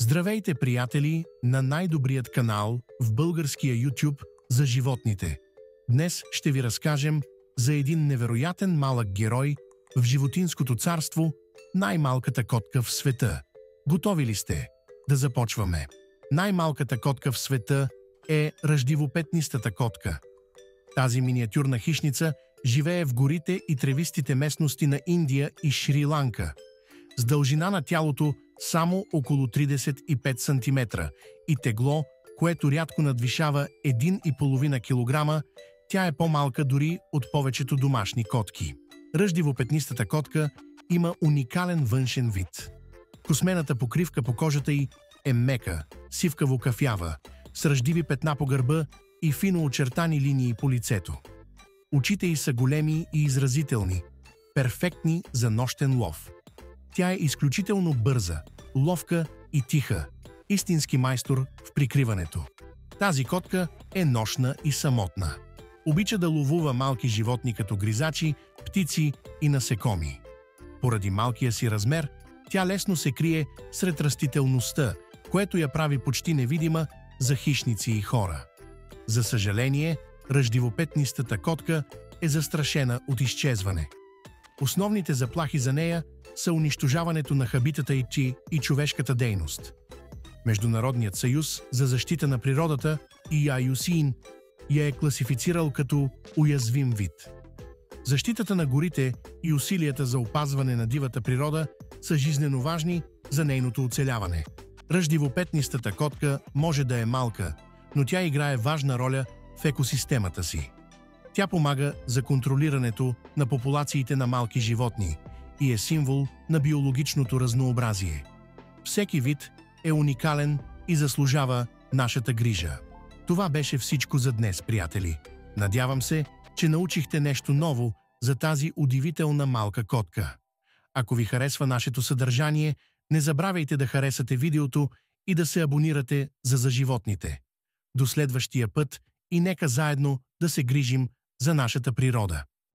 Здравейте, приятели, на най-добрият канал в българския YouTube за животните. Днес ще ви разкажем за един невероятен малък герой в животинското царство, най-малката котка в света. Готови ли сте? Да започваме. Най-малката котка в света е ръждивопетнистата котка. Тази миниатюрна хищница живее в горите и тревистите местности на Индия и Шри-Ланка. С дължина на тялото само около 35 см и тегло, което рядко надвишава 1,5 кг, тя е по-малка дори от повечето домашни котки. Ръждивопетнистата котка има уникален външен вид. Космената покривка по кожата й е мека, сивкаво-кафява, с ръждиви петна по гърба и фино очертани линии по лицето. Очите й са големи и изразителни, перфектни за нощен лов. Тя е изключително бърза, ловка и тиха, истински майстор в прикриването. Тази котка е нощна и самотна. Обича да ловува малки животни като гризачи, птици и насекоми. Поради малкия си размер, тя лесно се крие сред растителността, което я прави почти невидима за хищници и хора. За съжаление, ръждивопетнистата котка е застрашена от изчезване. Основните заплахи за нея са унищожаването на хабитата и човешката дейност. Международният съюз за защита на природата IUCN я е класифицирал като уязвим вид. Защитата на горите и усилията за опазване на дивата природа са жизнено важни за нейното оцеляване. Ръждивопетнистата котка може да е малка, но тя играе важна роля в екосистемата си. Тя помага за контролирането на популациите на малки животни и е символ на биологичното разнообразие. Всеки вид е уникален и заслужава нашата грижа. Това беше всичко за днес, приятели. Надявам се, че научихте нещо ново за тази удивителна малка котка. Ако ви харесва нашето съдържание, не забравяйте да харесате видеото и да се абонирате за животните. До следващия път и нека заедно да се грижим за нашата природа.